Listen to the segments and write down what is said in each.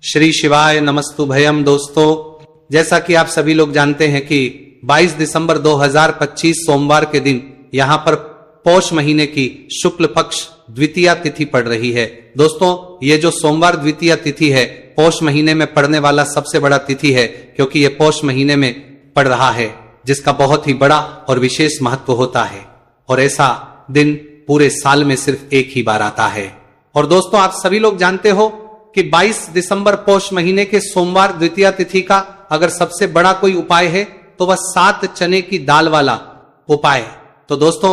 श्री शिवाय नमस्तु भयम। दोस्तों, जैसा कि आप सभी लोग जानते हैं कि 22 दिसंबर 2025 सोमवार के दिन यहां पर पौष महीने की शुक्ल पक्ष द्वितीया तिथि पड़ रही है। दोस्तों, ये जो सोमवार द्वितीया तिथि है पौष महीने में पड़ने वाला सबसे बड़ा तिथि है, क्योंकि ये पौष महीने में पड़ रहा है, जिसका बहुत ही बड़ा और विशेष महत्व होता है। और ऐसा दिन पूरे साल में सिर्फ एक ही बार आता है। और दोस्तों, आप सभी लोग जानते हो कि 22 दिसंबर पौष महीने के सोमवार द्वितीया तिथि का अगर सबसे बड़ा कोई उपाय है तो वह 7 चने की दाल वाला उपाय है। तो दोस्तों,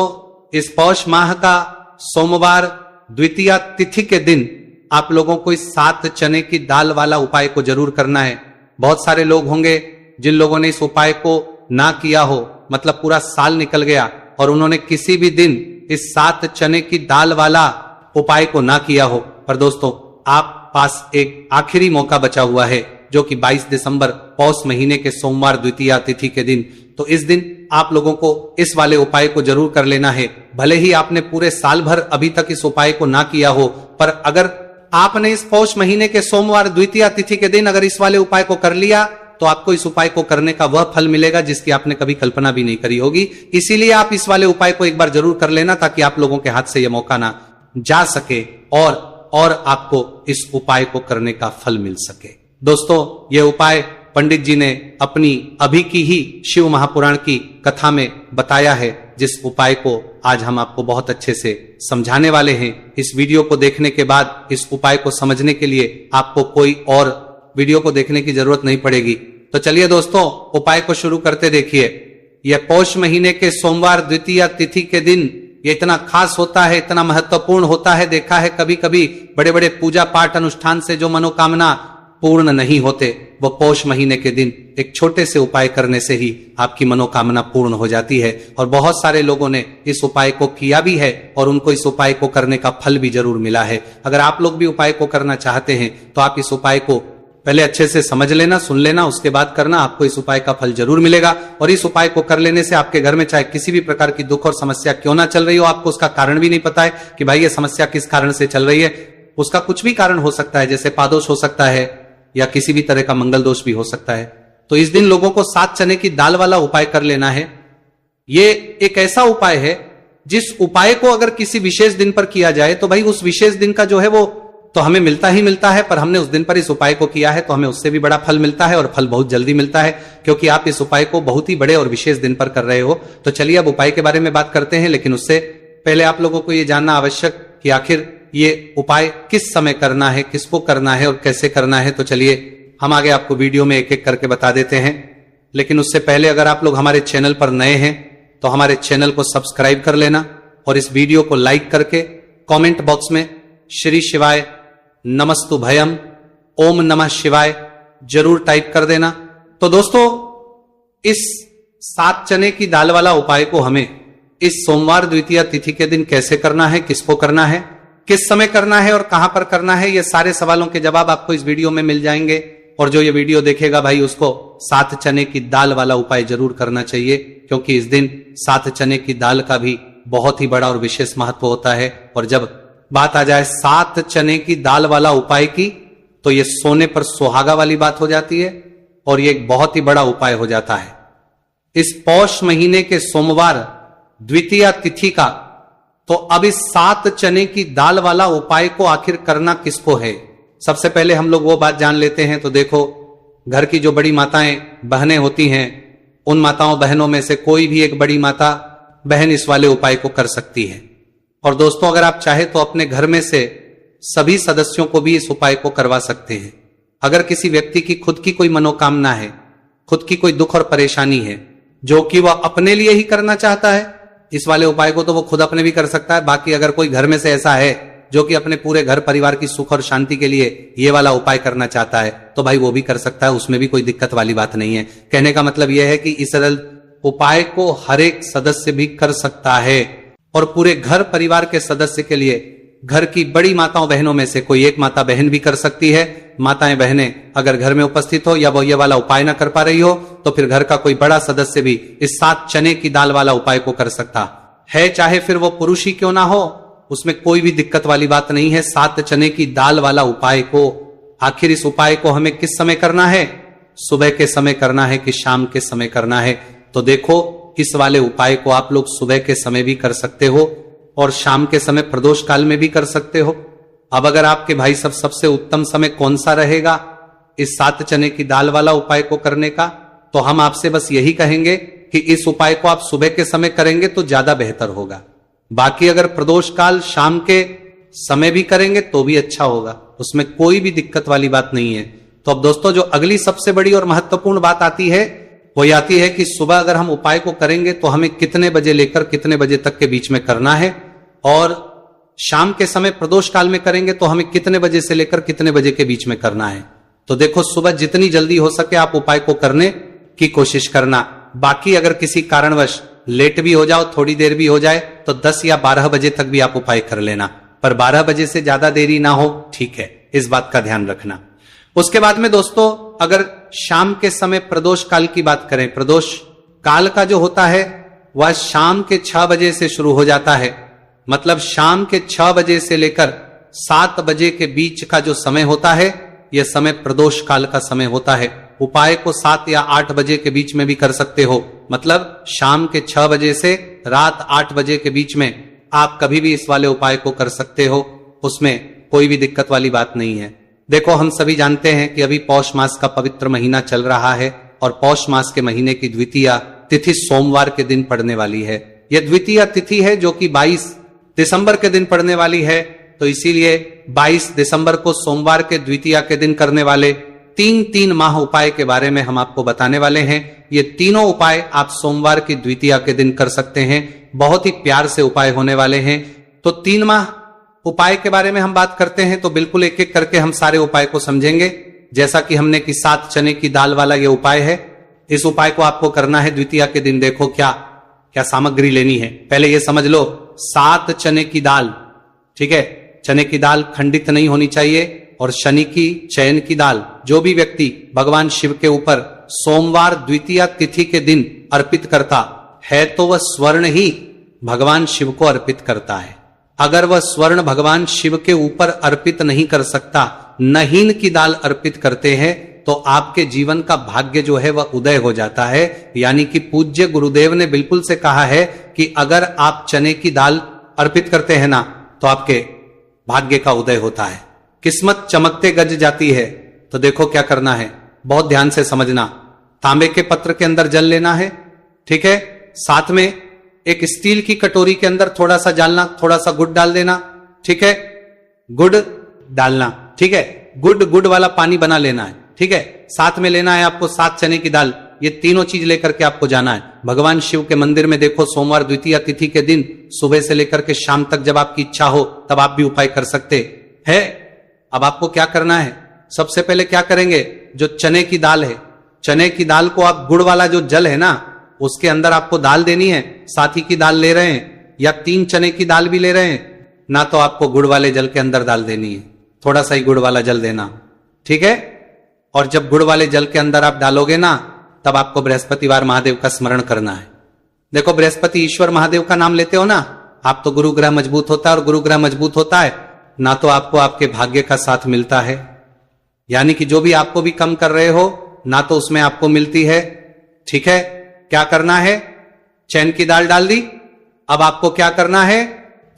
इस पौष माह का सोमवार द्वितीया तिथि के दिन आप लोगों को इस 7 चने की दाल वाला उपाय को जरूर करना है। बहुत सारे लोग होंगे जिन लोगों ने इस उपाय को ना किया हो, मतलब पूरा साल निकल गया और उन्होंने किसी भी दिन इस 7 चने की दाल वाला उपाय को ना किया हो। पर दोस्तों, आप पास एक आखिरी मौका बचा हुआ है, जो कि 22 दिसंबर पौष महीने के सोमवार द्वितीया तिथि के दिन। तो इस दिन आप लोगों को इस वाले उपाय को जरूर कर लेना है। भले ही आपने पूरे साल भर अभी तक इस उपाय को ना किया हो, पर अगर आपने इस पौष महीने के सोमवार द्वितीया तिथि के दिन अगर इस वाले उपाय को कर लिया तो आपको इस उपाय को करने का वह फल मिलेगा जिसकी आपने कभी कल्पना भी नहीं करी होगी। इसीलिए आप इस वाले उपाय को एक बार जरूर कर लेना, ताकि आप लोगों के हाथ से यह मौका ना जा सके और आपको इस उपाय को करने का फल मिल सके। दोस्तों, यह उपाय पंडित जी ने अपनी अभी की ही शिव महापुराण की कथा में बताया है, जिस उपाय को आज हम आपको बहुत अच्छे से समझाने वाले हैं। इस वीडियो को देखने के बाद इस उपाय को समझने के लिए आपको कोई और वीडियो को देखने की जरूरत नहीं पड़ेगी। तो चलिए दोस्तों, उपाय को शुरू करते। देखिए, यह पौष महीने के सोमवार द्वितीया तिथि के दिन ये इतना खास होता है, इतना महत्वपूर्ण होता है। देखा है कभी कभी बड़े बड़े पूजा पाठ अनुष्ठान से जो मनोकामना पूर्ण नहीं होते, वो पौष महीने के दिन एक छोटे से उपाय करने से ही आपकी मनोकामना पूर्ण हो जाती है। और बहुत सारे लोगों ने इस उपाय को किया भी है और उनको इस उपाय को करने का फल भी जरूर मिला है। अगर आप लोग भी उपाय को करना चाहते हैं तो आप इस उपाय को पहले अच्छे से समझ लेना, सुन लेना, उसके बाद करना। आपको इस उपाय का फल जरूर मिलेगा। और इस उपाय को कर लेने से आपके घर में चाहे किसी भी प्रकार की दुख और समस्या क्यों ना चल रही हो, आपको उसका कारण भी नहीं पता है कि भाई ये समस्या किस कारण से चल रही है। उसका कुछ भी कारण हो सकता है, जैसे पादोष हो सकता है या किसी भी तरह का मंगल दोष भी हो सकता है। तो इस दिन लोगों को 7 चने की दाल वाला उपाय कर लेना है। ये एक ऐसा उपाय है जिस उपाय को अगर किसी विशेष दिन पर किया जाए तो भाई उस विशेष दिन का जो है वो तो हमें मिलता ही मिलता है, पर हमने उस दिन पर इस उपाय को किया है तो हमें उससे भी बड़ा फल मिलता है, और फल बहुत जल्दी मिलता है, क्योंकि आप इस उपाय को बहुत ही बड़े और विशेष दिन पर कर रहे हो। तो चलिए अब उपाय के बारे में बात करते हैं, लेकिन उससे पहले आप लोगों को यह जानना आवश्यक कि आखिर ये उपाय किस समय करना है, किसको करना है और कैसे करना है। तो चलिए हम आगे आपको वीडियो में एक एक करके बता देते हैं। लेकिन उससे पहले अगर आप लोग हमारे चैनल पर नए हैं तो हमारे चैनल को सब्सक्राइब कर लेना और इस वीडियो को लाइक करके कमेंट बॉक्स में श्री शिवाय नमस्तु भयम, ओम नमः शिवाय जरूर टाइप कर देना। तो दोस्तों, इस 7 चने की दाल वाला उपाय को हमें इस सोमवार द्वितीया तिथि के दिन कैसे करना है, किसको करना है, किस समय करना है और कहां पर करना है, ये सारे सवालों के जवाब आपको इस वीडियो में मिल जाएंगे। और जो ये वीडियो देखेगा भाई, उसको 7 चने की दाल वाला उपाय जरूर करना चाहिए, क्योंकि इस दिन 7 चने की दाल का भी बहुत ही बड़ा और विशेष महत्व होता है। और जब बात आ जाए 7 चने की दाल वाला उपाय की, तो ये सोने पर सुहागा वाली बात हो जाती है और ये एक बहुत ही बड़ा उपाय हो जाता है। इस पौष महीने के सोमवार द्वितीया तिथि का तो अब इस 7 चने की दाल वाला उपाय को आखिर करना किसको है, सबसे पहले हम लोग वो बात जान लेते हैं। तो देखो, घर की जो बड़ी माताएं बहनें होती हैं, उन माताओं बहनों में से कोई भी एक बड़ी माता बहन इस वाले उपाय को कर सकती है। और दोस्तों, अगर आप चाहे तो अपने घर में से सभी सदस्यों को भी इस उपाय को करवा सकते हैं। अगर किसी व्यक्ति की खुद की कोई मनोकामना है, खुद की कोई दुख और परेशानी है, जो कि वह अपने लिए ही करना चाहता है, इस वाले उपाय को तो वो खुद अपने भी कर सकता है। बाकी अगर कोई घर में से ऐसा है जो कि अपने पूरे घर परिवार की सुख और शांति के लिए ये वाला उपाय करना चाहता है, तो भाई वो भी कर सकता है, उसमें भी कोई दिक्कत वाली बात नहीं है। कहने का मतलब यह है कि इस उपाय को हर एक सदस्य भी कर सकता है और पूरे घर परिवार के सदस्य के लिए घर की बड़ी माताओं बहनों में से कोई एक माता बहन भी कर सकती है। माताएं बहनें अगर घर में उपस्थित हो या वो ये वाला उपाय ना कर पा रही हो, तो फिर घर का कोई बड़ा सदस्य भी इस 7 चने की दाल वाला उपाय को कर सकता है, चाहे फिर वो पुरुष ही क्यों ना हो, उसमें कोई भी दिक्कत वाली बात नहीं है। 7 चने की दाल वाला उपाय को आखिर इस उपाय को हमें किस समय करना है, सुबह के समय करना है कि शाम के समय करना है? तो देखो, इस वाले उपाय को आप लोग सुबह के समय भी कर सकते हो और शाम के समय प्रदोष काल में भी कर सकते हो। अब अगर आपके भाई सबसे उत्तम समय कौन सा रहेगा इस 7 चने की दाल वाला उपाय को करने का, तो हम आपसे बस यही कहेंगे कि इस उपाय को आप सुबह के समय करेंगे तो ज्यादा बेहतर होगा। बाकी अगर प्रदोष काल शाम के समय भी करेंगे तो भी अच्छा होगा, उसमें कोई भी दिक्कत वाली बात नहीं है। तो अब दोस्तों, जो अगली सबसे बड़ी और महत्वपूर्ण बात आती है वो ये आती है कि सुबह अगर हम उपाय को करेंगे तो हमें कितने बजे लेकर कितने बजे तक के बीच में करना है, और शाम के समय प्रदोष काल में करेंगे तो हमें कितने बजे से लेकर कितने बजे के बीच में करना है। तो देखो, सुबह जितनी जल्दी हो सके आप उपाय को करने की कोशिश करना। बाकी अगर किसी कारणवश लेट भी हो जाओ, थोड़ी देर भी हो जाए, तो 10 या 12 बजे तक भी आप उपाय कर लेना, पर 12 बजे से ज्यादा देरी ना हो, ठीक है, इस बात का ध्यान रखना। उसके बाद में दोस्तों, अगर शाम के समय प्रदोष काल की बात करें, प्रदोष काल का जो होता है वह शाम के 6 बजे से शुरू हो जाता है। मतलब शाम के 6 बजे से लेकर 7 बजे के बीच का जो समय होता है, यह समय प्रदोष काल का समय होता है। उपाय को 7 या 8 बजे के बीच में भी कर सकते हो, मतलब शाम के 6 बजे से रात 8 बजे के बीच में आप कभी भी इस वाले उपाय को कर सकते हो, उसमें कोई भी दिक्कत वाली बात नहीं है। देखो, हम सभी जानते हैं कि अभी पौष मास का पवित्र महीना चल रहा है और पौष मास के महीने की द्वितीया तिथि सोमवार के दिन पड़ने वाली है। यह द्वितीया तिथि है जो कि 22 दिसंबर के दिन पड़ने वाली है, तो इसीलिए 22 दिसंबर को सोमवार के द्वितीया के दिन करने वाले 3 माह उपाय के बारे में हम आपको बताने वाले हैं। ये तीनों उपाय आप सोमवार की द्वितीया के दिन कर सकते हैं, बहुत ही प्यार से उपाय होने वाले हैं। तो 3 माह उपाय के बारे में हम बात करते हैं तो बिल्कुल एक एक करके हम सारे उपाय को समझेंगे। जैसा कि हमने कि 7 चने की दाल वाला ये उपाय है, इस उपाय को आपको करना है द्वितीया के दिन। देखो क्या क्या सामग्री लेनी है, पहले ये समझ लो। 7 चने की दाल, ठीक है, चने की दाल खंडित नहीं होनी चाहिए, और शनि की चयन की दाल जो भी व्यक्ति भगवान शिव के ऊपर सोमवार द्वितीया तिथि के दिन अर्पित करता है तो वह स्वर्ण ही भगवान शिव को अर्पित करता है। अगर वह स्वर्ण भगवान शिव के ऊपर अर्पित नहीं कर सकता, नहीन की दाल अर्पित करते हैं, तो आपके जीवन का भाग्य जो है वह उदय हो जाता है। यानी कि पूज्य गुरुदेव ने बिल्कुल से कहा है कि अगर आप चने की दाल अर्पित करते हैं ना, तो आपके भाग्य का उदय होता है, किस्मत चमकते गज जाती है। तो देखो क्या करना है, बहुत ध्यान से समझना। तांबे के पत्र के अंदर जल लेना है, ठीक है, साथ में एक स्टील की कटोरी के अंदर थोड़ा सा डालना, थोड़ा सा गुड़ डाल देना, ठीक है, गुड़ डालना, ठीक है, गुड़ वाला पानी बना लेना है, ठीक है। साथ में लेना है आपको 7 चने की दाल, ये तीनों चीज लेकर के आपको जाना है भगवान शिव के मंदिर में। देखो, सोमवार द्वितीया तिथि के दिन सुबह से लेकर के शाम तक जब आपकी इच्छा हो तब आप भी उपाय कर सकते हैं। अब आपको क्या करना है, सबसे पहले क्या करेंगे, जो चने की दाल है, चने की दाल को आप गुड़ वाला जो जल है ना उसके अंदर आपको दाल देनी है। साथी की दाल ले रहे हैं या 3 चने की दाल भी ले रहे हैं ना, तो आपको गुड़ वाले जल के अंदर दाल देनी है, थोड़ा सा ही गुड़ वाला जल देना, ठीक है। और जब गुड़ वाले जल के अंदर आप डालोगे ना, तब आपको बृहस्पतिवार महादेव का स्मरण करना है। देखो, बृहस्पति ईश्वर महादेव का नाम लेते हो ना आप, तो गुरु ग्रह मजबूत होता है, और गुरु ग्रह मजबूत होता है ना तो आपको आपके भाग्य का साथ मिलता है। यानी कि जो भी आपको भी कम कर रहे हो ना, तो उसमें आपको मिलती है, ठीक है। क्या करना है, चैन की दाल डाल दी, अब आपको क्या करना है,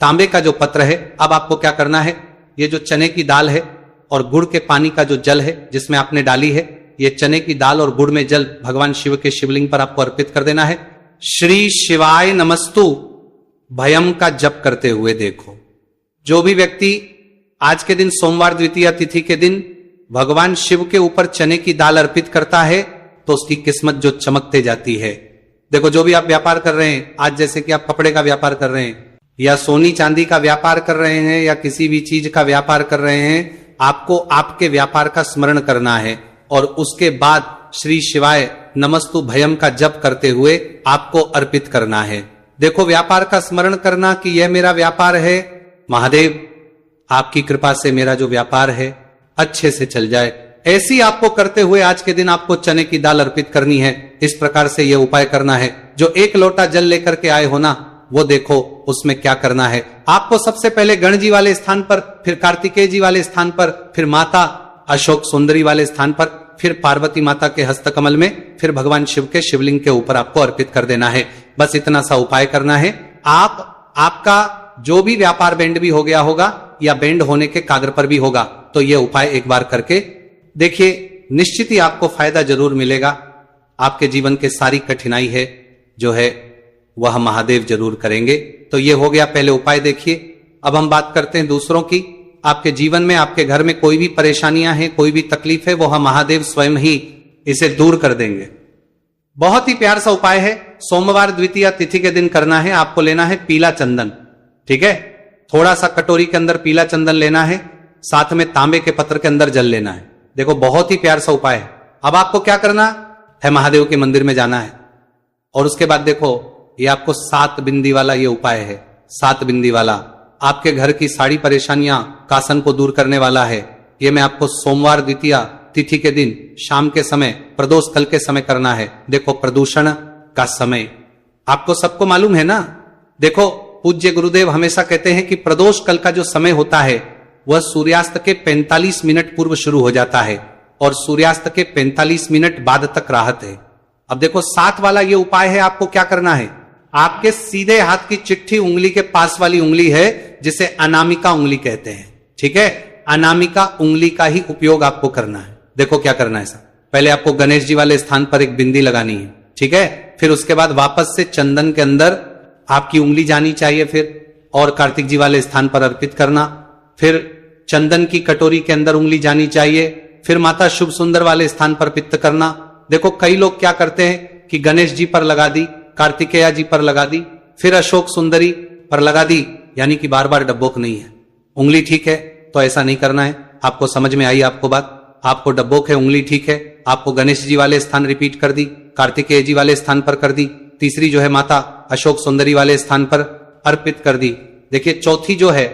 तांबे का जो पत्र है, अब आपको क्या करना है, ये जो चने की दाल है और गुड़ के पानी का जो जल है जिसमें आपने डाली है, ये चने की दाल और गुड़ में जल भगवान शिव के शिवलिंग पर आपको अर्पित कर देना है। श्री शिवाय नमस्तु भयम का जप करते हुए। देखो, जो भी व्यक्ति आज के दिन सोमवार द्वितीया तिथि के दिन भगवान शिव के ऊपर चने की दाल अर्पित करता है तो उसकी किस्मत जो चमकते जाती है। देखो, जो भी आप व्यापार कर रहे हैं, आज जैसे कि आप कपड़े का व्यापार कर रहे हैं या सोनी चांदी का व्यापार कर रहे हैं या किसी भी चीज का व्यापार कर रहे हैं, आपको आपके व्यापार का स्मरण करना है और उसके बाद श्री शिवाय नमस्तु भयम का जप करते हुए आपको अर्पित करना है। देखो, व्यापार का स्मरण करना कि यह मेरा व्यापार है, महादेव आपकी कृपा से मेरा जो व्यापार है अच्छे से चल जाए, ऐसी आपको करते हुए आज के दिन आपको चने की दाल अर्पित करनी है। इस प्रकार से यह उपाय करना है। जो 1 लोटा जल लेकर के आए हो ना, वो देखो उसमें क्या करना है। आपको सबसे पहले गणजी वाले स्थान पर, फिर कार्तिकेय जी वाले स्थान पर, फिर माता अशोक सुंदरी वाले स्थान पर, फिर पार्वती माता के हस्तकमल में, फिर भगवान शिव के शिवलिंग के ऊपर आपको अर्पित कर देना है। बस इतना सा उपाय करना है। आपका जो भी व्यापार बैंड भी हो गया होगा या बैंड होने के कागर पर भी होगा, तो ये उपाय एक बार करके देखिए, निश्चित ही आपको फायदा जरूर मिलेगा। आपके जीवन के सारी कठिनाई है जो है वह महादेव जरूर करेंगे। तो ये हो गया पहले उपाय। देखिए अब हम बात करते हैं दूसरों की। आपके जीवन में, आपके घर में कोई भी परेशानियां हैं, कोई भी तकलीफ है, वह महादेव स्वयं ही इसे दूर कर देंगे। बहुत ही प्यार सा उपाय है। सोमवार द्वितीया तिथि के दिन करना है। आपको लेना है पीला चंदन, ठीक है। थोड़ा सा कटोरी के अंदर पीला चंदन लेना है, साथ में तांबे के पत्र के अंदर जल लेना है। देखो बहुत ही प्यार सा उपाय है। अब आपको क्या करना है, महादेव के मंदिर में जाना है और उसके बाद देखो ये आपको 7 बिंदी वाला ये उपाय है। 7 बिंदी वाला आपके घर की सारी परेशानियां, कासन को दूर करने वाला है। ये मैं आपको सोमवार द्वितीया तिथि के दिन शाम के समय, प्रदोष काल के समय करना है। देखो प्रदूषण का समय आपको सबको मालूम है ना। देखो पूज्य गुरुदेव हमेशा कहते हैं कि प्रदोष काल का जो समय होता है वह सूर्यास्त के 45 मिनट पूर्व शुरू हो जाता है और सूर्यास्त के 45 मिनट बाद तक राहत है। अब देखो 7 वाला ये उपाय है। आपको क्या करना है, आपके सीधे हाथ की चिट्ठी उंगली के पास वाली उंगली है जिसे अनामिका उंगली कहते हैं, ठीक है। अनामिका उंगली का ही उपयोग आपको करना है। देखो क्या करना है सर, पहले आपको गणेश जी वाले स्थान पर एक बिंदी लगानी है, ठीक है। फिर उसके बाद वापस से चंदन के अंदर आपकी उंगली जानी चाहिए फिर, और कार्तिक जी वाले स्थान पर अर्पित करना। फिर चंदन की कटोरी के अंदर उंगली जानी चाहिए। फिर माता शुभ सुंदर वाले स्थान पर पित्त करना। देखो कई लोग क्या करते हैं कि गणेश जी पर लगा दी, कार्तिकेया जी पर लगा दी, फिर अशोक सुंदरी पर लगा दी, यानी कि बार बार डब्बोक नहीं है। उंगली ठीक है तो ऐसा नहीं करना है। आपको समझ में आई आपको बात। आपको डब्बोक है, उंगली ठीक है, आपको गणेश जी वाले स्थान रिपीट कर दी, कार्तिकेय जी वाले स्थान पर कर दी, तीसरी जो है माता अशोक सुंदरी वाले स्थान पर अर्पित कर दी। देखिए चौथी जो है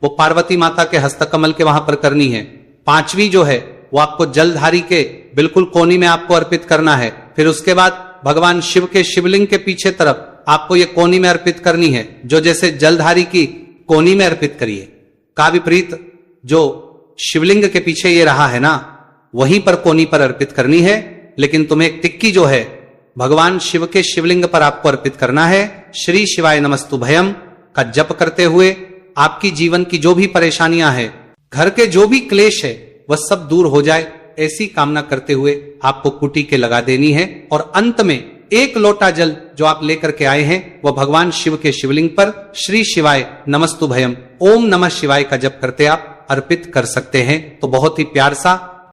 वो पार्वती माता के हस्तकमल के वहां पर करनी है। 5वीं जो है वो आपको जलधारी के बिल्कुल कोनी में आपको अर्पित करना है। फिर उसके बाद भगवान शिव के शिवलिंग के पीछे तरफ आपको ये कोनी में अर्पित करनी है, जो जैसे जलधारी की कोनी में अर्पित करिए। का विपरीत जो शिवलिंग के पीछे ये रहा है ना, वहीं पर कोनी पर अर्पित करनी है। लेकिन तुम्हें एक टिक्की जो है भगवान शिव के शिवलिंग पर आपको अर्पित करना है। श्री शिवाय नमस्तुभयम का जप करते हुए आपकी जीवन की जो भी परेशानियां हैं, घर के जो भी क्लेश है, वह सब दूर हो जाए, ऐसी कामना करते हुए आपको कुटी के लगा देनी है। और अंत में 1 लोटा जल जो आप लेकर के आए हैं वह भगवान शिव के शिवलिंग पर श्री शिवाय नमस्तुभयम ओम नमः शिवाय का जप करते आप अर्पित कर सकते हैं। तो बहुत ही प्यार सा